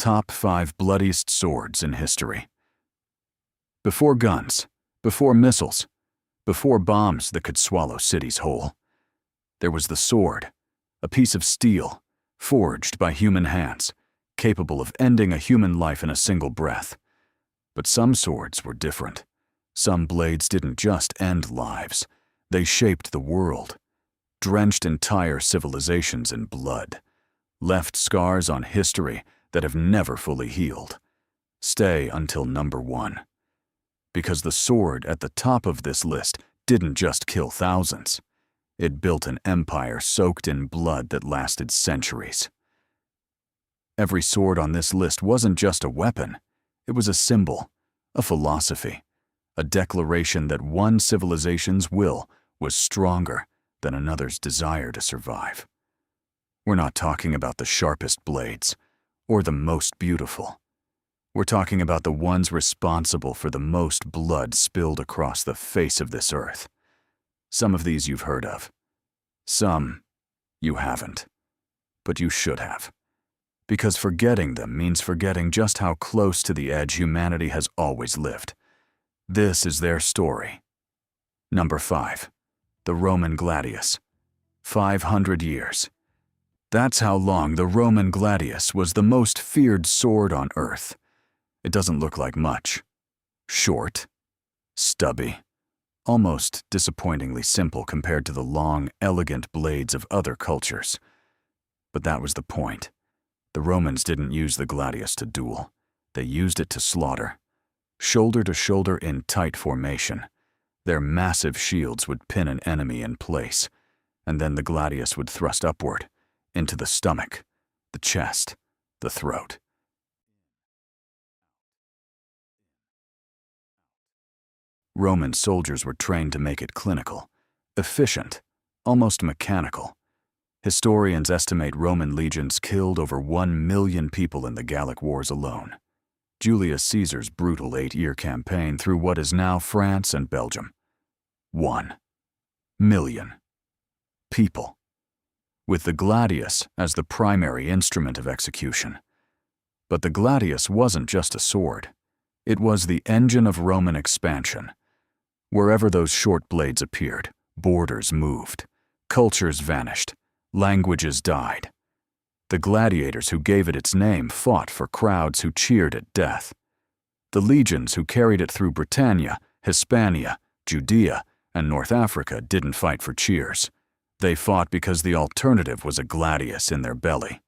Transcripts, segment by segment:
top 5 bloodiest swords in history. Before guns, before missiles, before bombs that could swallow cities whole, there was the sword, a piece of steel, forged by human hands, capable of ending a human life in a single breath. But some swords were different. Some blades didn't just end lives, they shaped the world, drenched entire civilizations in blood, left scars on history that have never fully healed. Stay until number 1. Because the sword at the top of this list didn't just kill thousands. It built an empire soaked in blood that lasted centuries. Every sword on this list wasn't just a weapon. It was a symbol, a philosophy, a declaration that one civilization's will was stronger than another's desire to survive. We're not talking about the sharpest blades or the most beautiful. We're talking about the ones responsible for the most blood spilled across the face of this earth. Some of these you've heard of. Some you haven't. But you should have. Because forgetting them means forgetting just how close to the edge humanity has always lived. This is their story. Number 5. The Roman Gladius. 500 years. That's how long the Roman Gladius was the most feared sword on earth. It doesn't look like much. Short, stubby, almost disappointingly simple compared to the long, elegant blades of other cultures. But that was the point. The Romans didn't use the gladius to duel. They used it to slaughter. Shoulder to shoulder in tight formation. Their massive shields would pin an enemy in place, and then the gladius would thrust upward, into the stomach, the chest, the throat. Roman soldiers were trained to make it clinical, efficient, almost mechanical. Historians estimate Roman legions killed over 1 million people in the Gallic Wars alone. Julius Caesar's brutal 8-year campaign through what is now France and Belgium. 1 million people, with the gladius as the primary instrument of execution. But the gladius wasn't just a sword. It was the engine of Roman expansion. Wherever those short blades appeared, borders moved, cultures vanished, languages died. The gladiators who gave it its name fought for crowds who cheered at death. The legions who carried it through Britannia, Hispania, Judea, and North Africa didn't fight for cheers. They fought because the alternative was a gladius in their belly.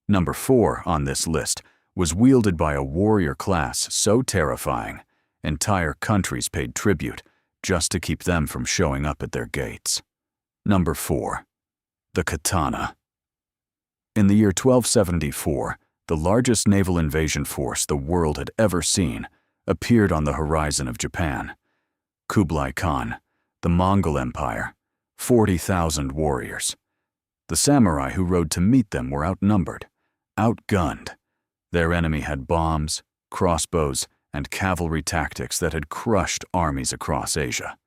Number 4 on this list was wielded by a warrior class so terrifying, entire countries paid tribute just to keep them from showing up at their gates. Number 4. The katana. In the year 1274, the largest naval invasion force the world had ever seen appeared on the horizon of Japan. Kublai Khan, the Mongol Empire, 40,000 warriors. The samurai who rode to meet them were outnumbered, outgunned. Their enemy had bombs, crossbows, and cavalry tactics that had crushed armies across Asia.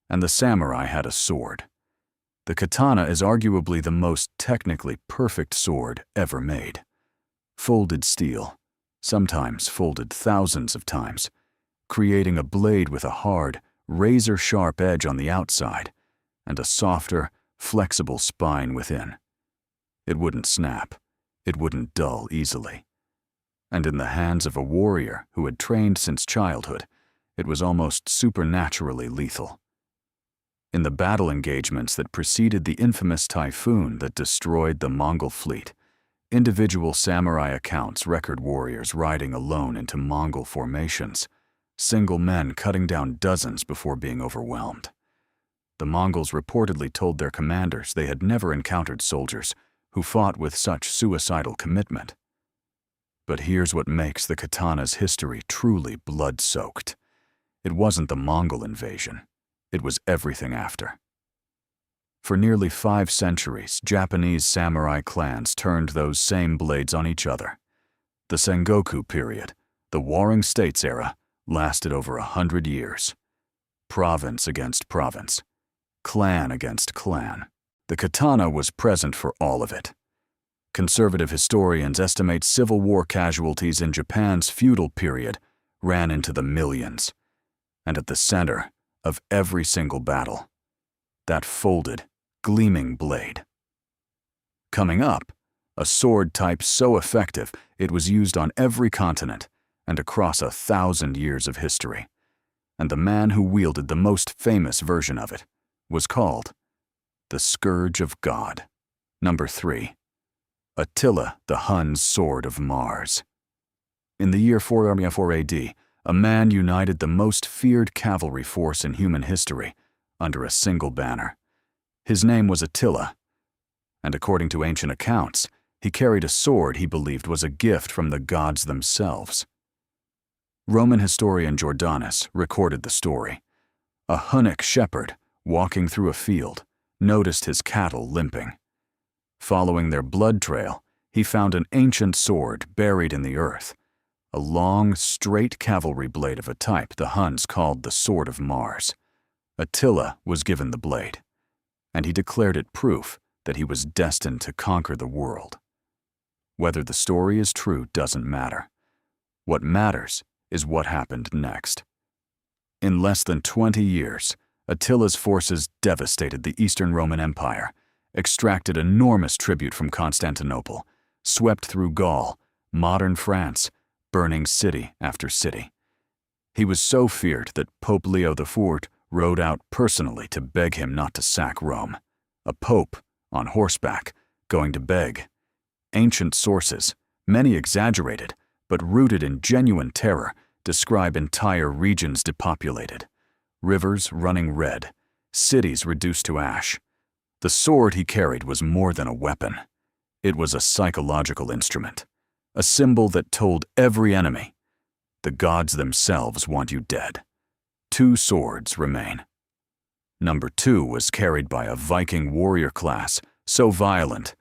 And the samurai had a sword. The katana is arguably the most technically perfect sword ever made. Folded steel, sometimes folded thousands of times, creating a blade with a hard, razor-sharp edge on the outside and a softer, flexible spine within. It wouldn't snap. It wouldn't dull easily. And in the hands of a warrior who had trained since childhood, it was almost supernaturally lethal. In the battle engagements that preceded the infamous typhoon that destroyed the Mongol fleet, individual samurai accounts record warriors riding alone into Mongol formations, single men cutting down dozens before being overwhelmed. The Mongols reportedly told their commanders they had never encountered soldiers who fought with such suicidal commitment. But here's what makes the katana's history truly blood-soaked. It wasn't the Mongol invasion. It was everything after. For nearly 5 centuries, Japanese samurai clans turned those same blades on each other. The Sengoku period, the Warring States era, lasted over 100 years. Province against province, clan against clan. The katana was present for all of it. Conservative historians estimate Civil War casualties in Japan's feudal period ran into the millions. And at the center of every single battle, that folded, gleaming blade. Coming up, a sword type so effective it was used on every continent and across 1,000 years of history. And the man who wielded the most famous version of it was called the Scourge of God. Number 3. Attila the Hun's Sword of Mars. In the year 404 AD, a man united the most feared cavalry force in human history under a single banner. His name was Attila, and according to ancient accounts, he carried a sword he believed was a gift from the gods themselves. Roman historian Jordanus recorded the story. A Hunnic shepherd, walking through a field, noticed his cattle limping. Following their blood trail, he found an ancient sword buried in the earth, a long, straight cavalry blade of a type the Huns called the Sword of Mars. Attila was given the blade, and he declared it proof that he was destined to conquer the world. Whether the story is true doesn't matter. What matters is what happened next. In less than 20 years, Attila's forces devastated the Eastern Roman Empire, extracted enormous tribute from Constantinople, swept through Gaul, modern France, burning city after city. He was so feared that Pope Leo IV rode out personally to beg him not to sack Rome. A pope, on horseback, going to beg. Ancient sources, many exaggerated, but rooted in genuine terror, describe entire regions depopulated, rivers running red, cities reduced to ash. The sword he carried was more than a weapon. It was a psychological instrument, a symbol that told every enemy, the gods themselves want you dead. 2 swords remain. Number 2 was carried by a Viking warrior class, so violent,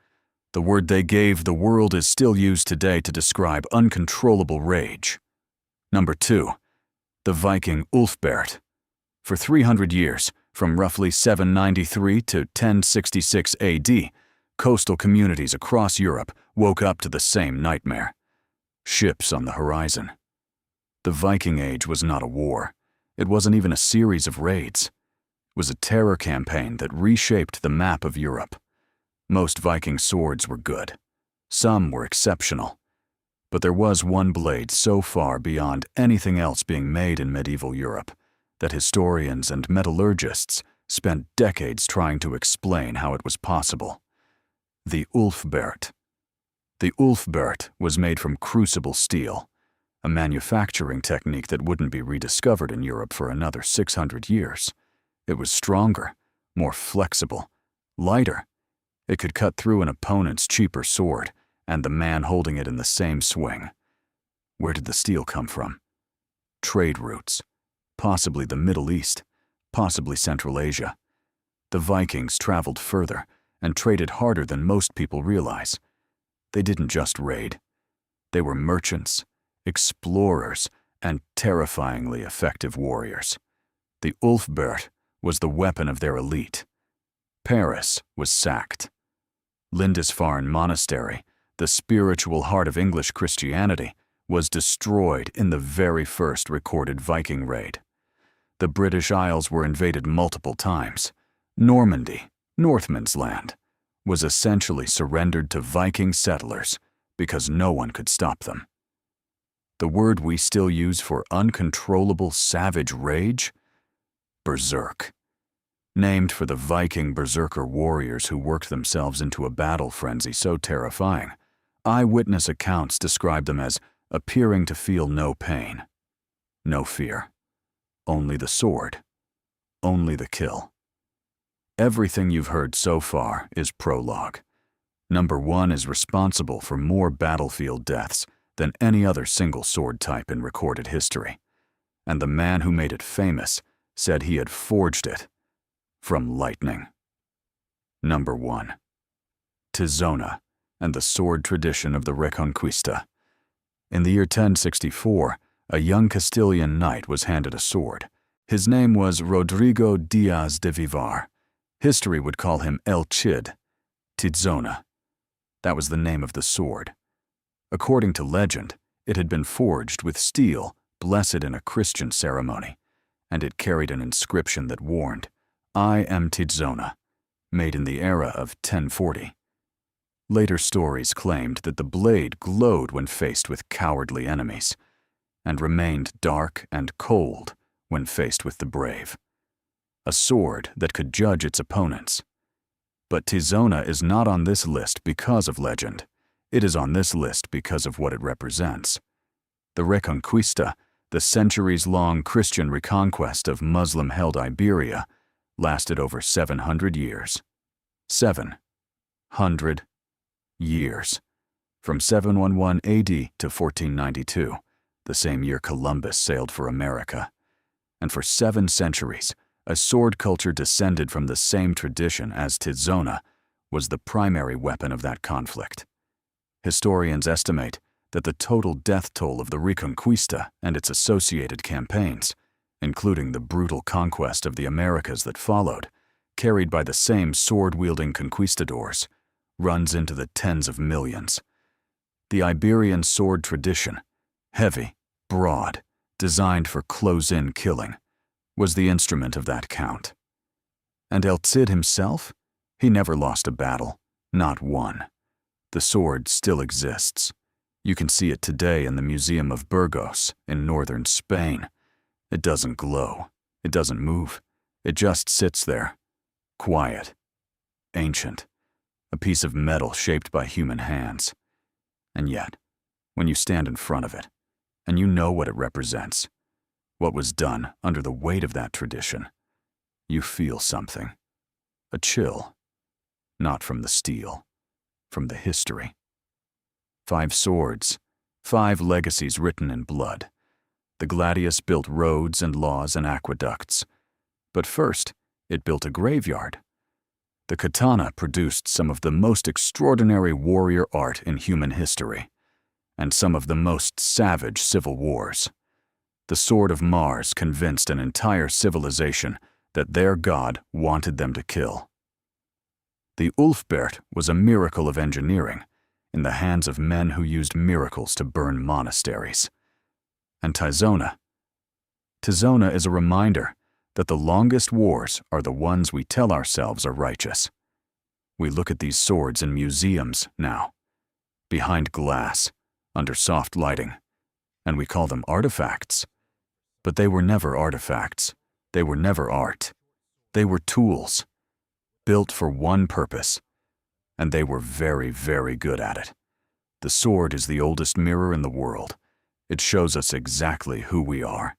the word they gave the world is still used today to describe uncontrollable rage. Number 2, the Viking Ulfberht. For 300 years, from roughly 793 to 1066 AD, coastal communities across Europe woke up to the same nightmare. Ships on the horizon. The Viking Age was not a war. It wasn't even a series of raids. It was a terror campaign that reshaped the map of Europe. Most Viking swords were good. Some were exceptional. But there was one blade so far beyond anything else being made in medieval Europe that historians and metallurgists spent decades trying to explain how it was possible. The Ulfberht. The Ulfberht was made from crucible steel, a manufacturing technique that wouldn't be rediscovered in Europe for another 600 years. It was stronger, more flexible, lighter. It could cut through an opponent's cheaper sword and the man holding it in the same swing. Where did the steel come from? Trade routes. Possibly the Middle East, possibly Central Asia. The Vikings traveled further and traded harder than most people realize. They didn't just raid. They were merchants, explorers, and terrifyingly effective warriors. The Ulfberht was the weapon of their elite. Paris was sacked. Lindisfarne Monastery, the spiritual heart of English Christianity, was destroyed in the very first recorded Viking raid. The British Isles were invaded multiple times. Normandy, Northmen's land, was essentially surrendered to Viking settlers because no one could stop them. The word we still use for uncontrollable savage rage? Berserk. Named for the Viking berserker warriors who worked themselves into a battle frenzy so terrifying, eyewitness accounts describe them as appearing to feel no pain, no fear, only the sword, only the kill. Everything you've heard so far is prologue. Number 1 is responsible for more battlefield deaths than any other single sword type in recorded history, and the man who made it famous said he had forged it from lightning. Number 1. Tizona and the sword tradition of the Reconquista. In the year 1064, a young Castilian knight was handed a sword. His name was Rodrigo Diaz de Vivar. History would call him El Cid, Tizona. That was the name of the sword. According to legend, it had been forged with steel, blessed in a Christian ceremony, and it carried an inscription that warned, "I am Tizona," made in the era of 1040. Later stories claimed that the blade glowed when faced with cowardly enemies, and remained dark and cold when faced with the brave. A sword that could judge its opponents. But Tizona is not on this list because of legend. It is on this list because of what it represents. The Reconquista, the centuries-long Christian reconquest of Muslim-held Iberia, lasted over 700 years. 700 years. From 711 AD to 1492, the same year Columbus sailed for America. And for 7 centuries, a sword culture descended from the same tradition as Tizona was the primary weapon of that conflict. Historians estimate that the total death toll of the Reconquista and its associated campaigns, including the brutal conquest of the Americas that followed, carried by the same sword-wielding conquistadors, runs into the tens of millions. The Iberian sword tradition, heavy, broad, designed for close-in killing, was the instrument of that count. And El Cid himself? He never lost a battle, not one. The sword still exists. You can see it today in the Museum of Burgos in northern Spain. It doesn't glow. It doesn't move. It just sits there, quiet, ancient, a piece of metal shaped by human hands. And yet, when you stand in front of it, and you know what it represents, what was done under the weight of that tradition, you feel something. A chill. Not from the steel, from the history. 5 swords, 5 legacies written in blood. The Gladius built roads and laws and aqueducts. But first, it built a graveyard. The katana produced some of the most extraordinary warrior art in human history, and some of the most savage civil wars. The sword of Mars convinced an entire civilization that their god wanted them to kill. The Ulfberht was a miracle of engineering in the hands of men who used miracles to burn monasteries. And Tizona is a reminder that the longest wars are the ones we tell ourselves are righteous. We look at these swords in museums now, behind glass, under soft lighting, and we call them artifacts. But they were never artifacts. They were never art. They were tools, built for one purpose, and they were very, very good at it. The sword is the oldest mirror in the world. It shows us exactly who we are.